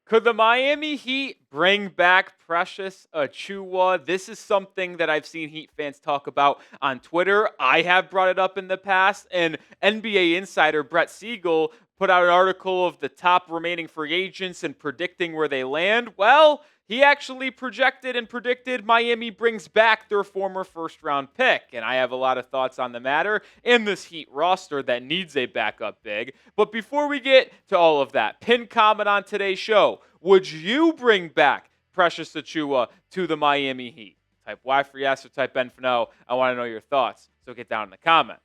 Could the Miami Heat bring back Precious Achiuwa? This is something that I've seen Heat fans talk about on Twitter. I have brought it up in the past, and NBA Insider Brett Siegel put out an article of the top remaining free agents and predicting where they land. Well, he actually projected and predicted Miami brings back their former first round pick. And I have a lot of thoughts on the matter in this Heat roster that needs a backup big. But before we get to all of that, pin comment on today's show. Would you bring back Precious Achiuwa to the Miami Heat? Type Y for yes or type N for no. I want to know your thoughts. So get down in the comments.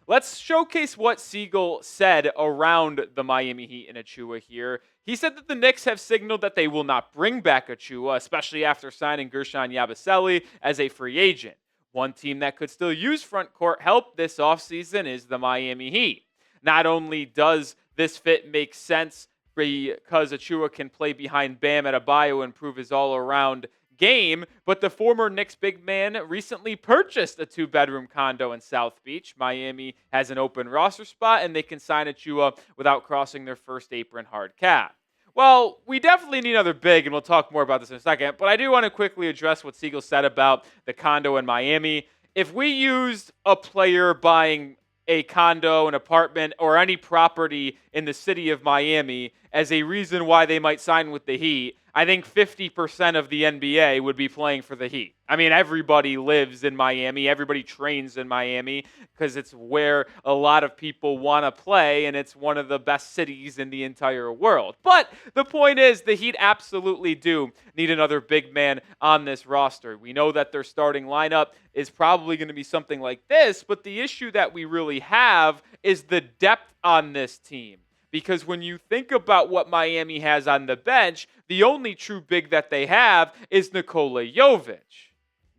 Let's showcase what Siegel said around the Miami Heat and Achiuwa here. He said that the Knicks have signaled that they will not bring back Achiuwa, especially after signing Guerschon Yabusele as a free agent. One team that could still use front court help this offseason is the Miami Heat. Not only does this fit make sense because Achiuwa can play behind Bam Adebayo and improve his all-around game, but the former Knicks big man recently purchased a 2-bedroom condo in South Beach. Miami has an open roster spot, and they can sign Achiuwa without crossing their first apron hard cap. Well, we definitely need another big, and we'll talk more about this in a second, but I do want to quickly address what Siegel said about the condo in Miami. If we used a player buying a condo, an apartment, or any property in the city of Miami as a reason why they might sign with the Heat, I think 50% of the NBA would be playing for the Heat. I mean, everybody lives in Miami. Everybody trains in Miami because it's where a lot of people want to play, and it's one of the best cities in the entire world. But the point is, the Heat absolutely do need another big man on this roster. We know that their starting lineup is probably going to be something like this, but the issue that we really have is the depth on this team. Because when you think about what Miami has on the bench, the only true big that they have is Nikola Jovic.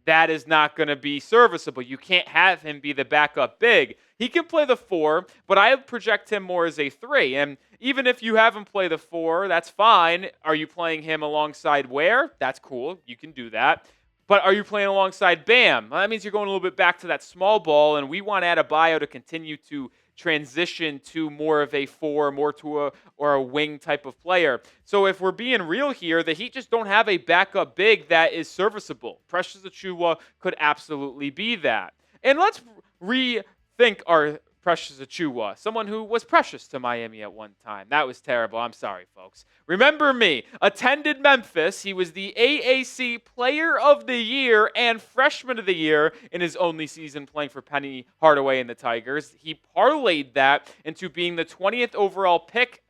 That is not going to be serviceable. You can't have him be the backup big. He can play the 4, but I project him more as a 3. And even if you have him play the 4, that's fine. Are you playing him alongside Ware? That's cool. You can do that. But are you playing alongside Bam? Well, that means you're going a little bit back to that small ball, and we want Adebayo to continue to transition to more of a 4, more to a wing type of player. So if we're being real here, the Heat just don't have a backup big that is serviceable. Precious Achiuwa could absolutely be that. And let's rethink our Precious Achiuwa, someone who was precious to Miami at one time. That was terrible. I'm sorry, folks. Remember me. Attended Memphis. He was the AAC Player of the Year and Freshman of the Year in his only season playing for Penny Hardaway and the Tigers. He parlayed that into being the 20th overall pick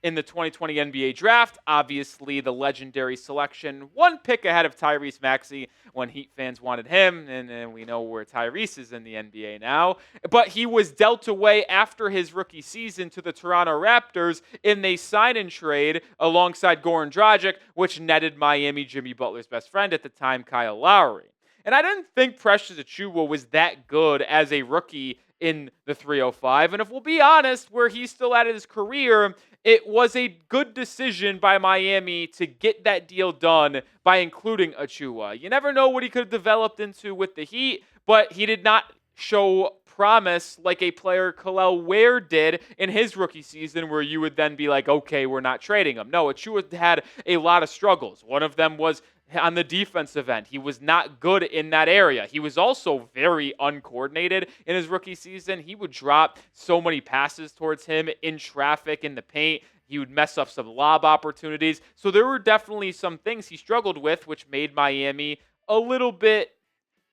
in the 2020 NBA Draft. Obviously, the legendary selection, one pick ahead of Tyrese Maxey when Heat fans wanted him, and we know where Tyrese is in the NBA now. But he was dealt away after his rookie season to the Toronto Raptors in a sign-and trade alongside Goran Dragic, which netted Miami Jimmy Butler's best friend at the time, Kyle Lowry. And I didn't think Precious Achiuwa was that good as a rookie in the 305. And if we'll be honest, where he's still at in his career, it was a good decision by Miami to get that deal done by including Achiuwa. You never know what he could have developed into with the Heat, but he did not show promise like a player Kel'el Ware did in his rookie season, where you would then be like, okay, we're not trading him. No, Achiuwa had a lot of struggles. One of them was on the defensive end. He was not good in that area. He was also very uncoordinated in his rookie season. He would drop so many passes towards him in traffic, in the paint. He would mess up some lob opportunities. So there were definitely some things he struggled with, which made Miami a little bit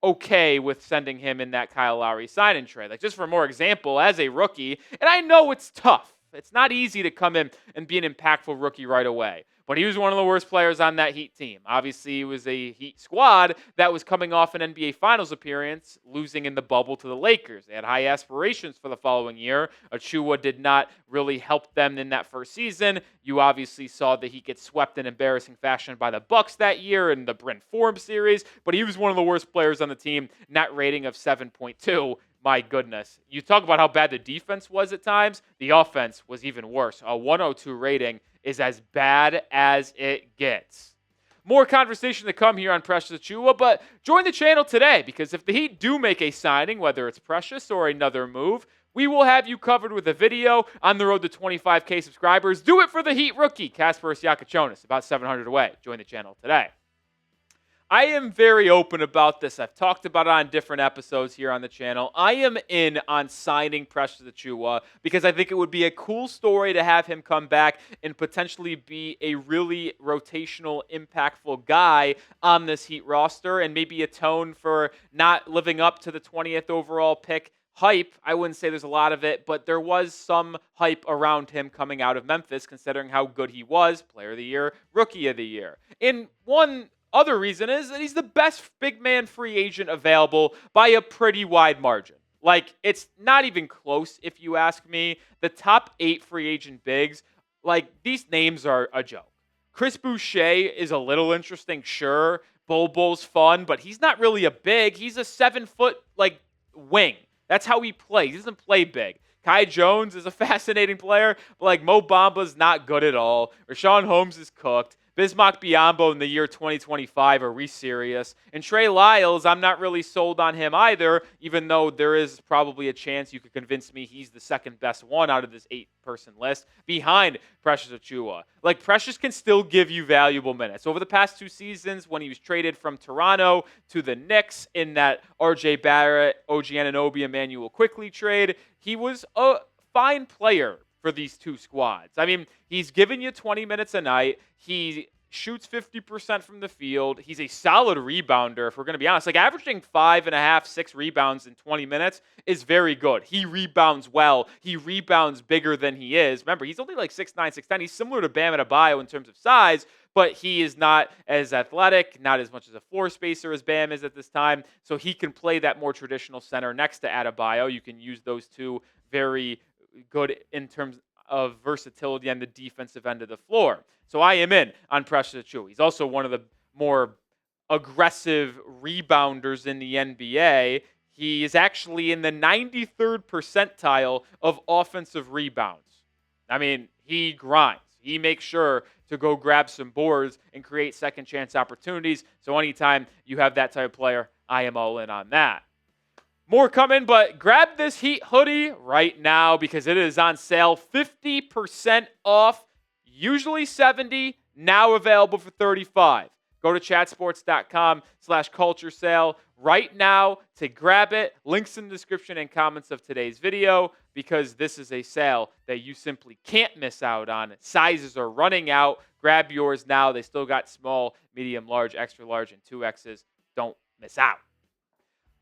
okay with sending him in that Kyle Lowry sign-and trade. Like, just for more example, as a rookie, and I know it's tough. It's not easy to come in and be an impactful rookie right away. But he was one of the worst players on that Heat team. Obviously, it was a Heat squad that was coming off an NBA Finals appearance, losing in the bubble to the Lakers. They had high aspirations for the following year. Achiuwa did not really help them in that first season. You obviously saw that he get swept in embarrassing fashion by the Bucks that year in the Brent Forbes series. But he was one of the worst players on the team, net rating of 7.2. My goodness. You talk about how bad the defense was at times. The offense was even worse. A 102 rating is as bad as it gets. More conversation to come here on Precious Achiuwa, but join the channel today because if the Heat do make a signing, whether it's Precious or another move, we will have you covered with a video on the road to 25K subscribers. Do it for the Heat rookie, Kasparas Yakachonis, about 700 away. Join the channel today. I am very open about this. I've talked about it on different episodes here on the channel. I am in on signing Precious Achiuwa because I think it would be a cool story to have him come back and potentially be a really rotational, impactful guy on this Heat roster and maybe atone for not living up to the 20th overall pick hype. I wouldn't say there's a lot of it, but there was some hype around him coming out of Memphis considering how good he was, Player of the Year, Rookie of the Year. In one other reason is that he's the best big man free agent available by a pretty wide margin. Like, it's not even close if you ask me. The top 8 free agent bigs, like, these names are a joke. Chris Boucher is a little interesting, sure. Bobo's fun, but he's not really a big. He's a 7-foot, like, wing. That's how he plays. He doesn't play big. Kai Jones is a fascinating player, but, like, Mo Bamba's not good at all. Rashawn Holmes is cooked. Bismack Biyombo in the year 2025, are we serious? And Trey Lyles, I'm not really sold on him either, even though there is probably a chance you could convince me he's the second best one out of this 8-person list, behind Precious Achiuwa. Like, Precious can still give you valuable minutes. Over the past 2 seasons, when he was traded from Toronto to the Knicks in that R.J. Barrett, OG Anunoby, Emmanuel Quickley trade, he was a fine player for these 2 squads. I mean, he's giving you 20 minutes a night. He shoots 50% from the field. He's a solid rebounder, if we're going to be honest. Like, averaging 5.5, 6 rebounds in 20 minutes is very good. He rebounds well. He rebounds bigger than he is. Remember, he's only like 6'9", 6'10". He's similar to Bam Adebayo in terms of size, but he is not as athletic, not as much as a floor spacer as Bam is at this time. So he can play that more traditional center next to Adebayo. You can use those two very good in terms of versatility on the defensive end of the floor. So I am in on Precious Achiuwa. He's also one of the more aggressive rebounders in the NBA. He is actually in the 93rd percentile of offensive rebounds. I mean, he grinds. He makes sure to go grab some boards and create second chance opportunities. So anytime you have that type of player, I am all in on that. More coming, but grab this Heat hoodie right now because it is on sale 50% off, usually $70, now available for $35. Go to chatsports.com/culture sale right now to grab it. Links in the description and comments of today's video because this is a sale that you simply can't miss out on. Sizes are running out. Grab yours now. They still got small, medium, large, extra large, and 2Xs. Don't miss out.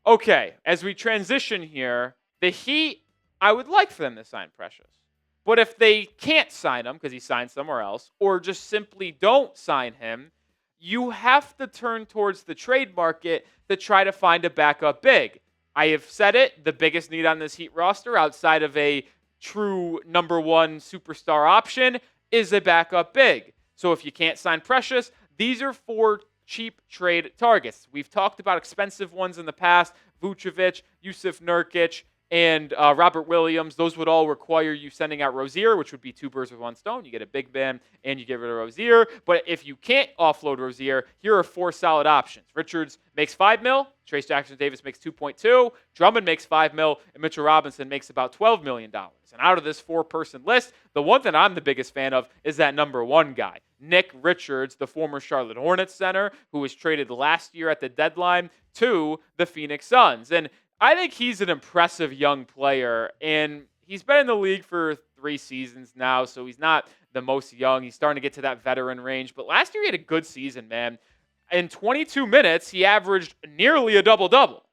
Okay, as we transition here, the Heat, I would like for them to sign Precious. But if they can't sign him because he signed somewhere else, or just simply don't sign him, you have to turn towards the trade market to try to find a backup big. I have said it, the biggest need on this Heat roster outside of a true number 1 superstar option is a backup big. So if you can't sign Precious, these are 4 cheap trade targets. We've talked about expensive ones in the past, Vucevic, Yusuf Nurkic, and Robert Williams. Those would all require you sending out Rozier, which would be 2 birds with 1 stone. You get a big man and you get rid of Rozier. But if you can't offload Rozier, here are 4 solid options. Richards makes $5 million. Trace Jackson-Davis makes $2.2. Drummond makes $5 million. And Mitchell Robinson makes about $12 million. And out of this 4-person list, the one that I'm the biggest fan of is that number 1 guy, Nic Richards, the former Charlotte Hornets center, who was traded last year at the deadline to the Phoenix Suns. And I think he's an impressive young player, and he's been in the league for 3 seasons now, so he's not the most young. He's starting to get to that veteran range. But last year he had a good season, man. In 22 minutes, he averaged nearly a double-double.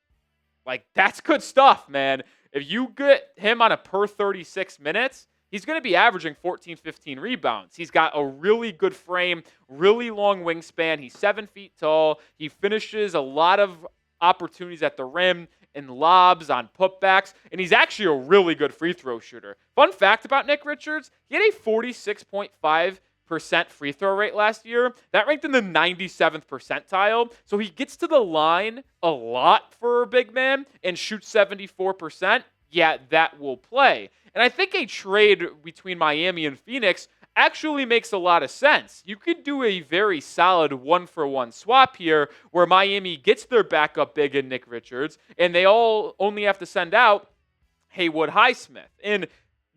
Like, that's good stuff, man. If you get him on a per 36 minutes, he's going to be averaging 14, 15 rebounds. He's got a really good frame, really long wingspan. He's 7 feet tall. He finishes a lot of opportunities at the rim and lobs on putbacks, and he's actually a really good free throw shooter. Fun fact about Nic Richards, he had a 46.5% free throw rate last year. That ranked in the 97th percentile, so he gets to the line a lot for a big man and shoots 74%. Yeah, that will play. And I think a trade between Miami and Phoenix actually makes a lot of sense. You could do a very solid 1-for-1 swap here where Miami gets their backup big in Nick Richards, and they all only have to send out Haywood Highsmith. And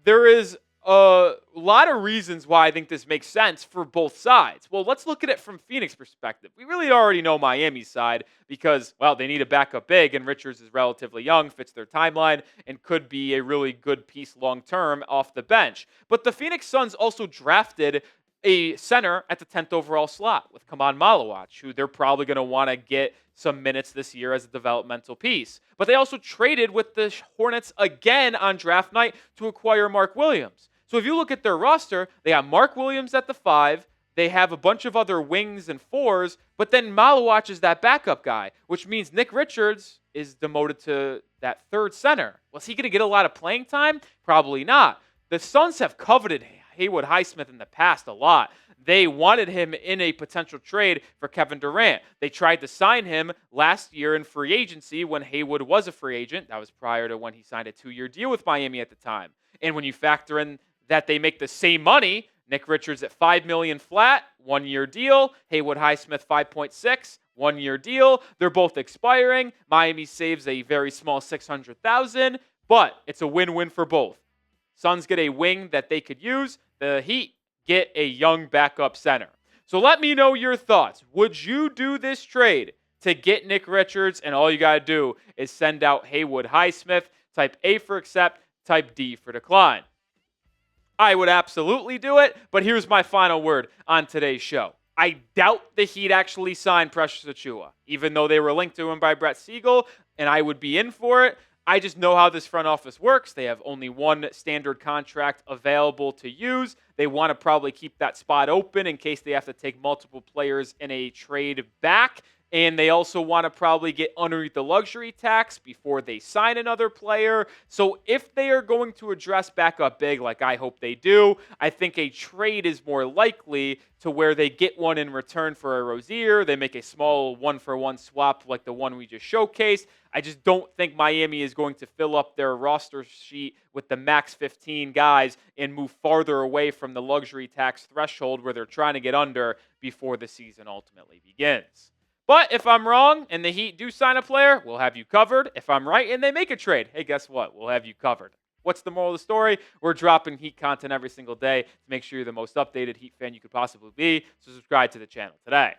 there is a lot of reasons why I think this makes sense for both sides. Well, let's look at it from Phoenix perspective. We really already know Miami's side because, well, they need a backup big, and Richards is relatively young, fits their timeline, and could be a really good piece long term off the bench. But the Phoenix Suns also drafted a center at the 10th overall slot with Kaman Malawach, who they're probably going to want to get some minutes this year as a developmental piece. But they also traded with the Hornets again on draft night to acquire Mark Williams. So if you look at their roster, they have Mark Williams at the 5. They have a bunch of other wings and 4s, but then Malawach is that backup guy, which means Nick Richards is demoted to that 3rd center. Was he going to get a lot of playing time? Probably not. The Suns have coveted Haywood Highsmith in the past a lot. They wanted him in a potential trade for Kevin Durant. They tried to sign him last year in free agency when Haywood was a free agent. That was prior to when he signed a 2-year deal with Miami at the time. And when you factor in that they make the same money, Nick Richards at $5 million flat, 1-year deal. Haywood Highsmith 5.6, 1-year deal. They're both expiring. Miami saves a very small $600,000, but it's a win-win for both. Suns get a wing that they could use. The Heat get a young backup center. So let me know your thoughts. Would you do this trade to get Nick Richards? And all you got to do is send out Haywood Highsmith. Type A for accept, type D for decline. I would absolutely do it, but here's my final word on today's show. I doubt the Heat actually signed Precious Achiuwa, even though they were linked to him by Brett Siegel, and I would be in for it. I just know how this front office works. They have only one standard contract available to use. They want to probably keep that spot open in case they have to take multiple players in a trade back. And they also want to probably get underneath the luxury tax before they sign another player. So if they are going to address backup big, like I hope they do, I think a trade is more likely to where they get one in return for a Rozier. They make a small 1-for-1 swap like the one we just showcased. I just don't think Miami is going to fill up their roster sheet with the max 15 guys and move farther away from the luxury tax threshold where they're trying to get under before the season ultimately begins. But if I'm wrong and the Heat do sign a player, we'll have you covered. If I'm right and they make a trade, hey, guess what? We'll have you covered. What's the moral of the story? We're dropping Heat content every single day to make sure you're the most updated Heat fan you could possibly be. So subscribe to the channel today.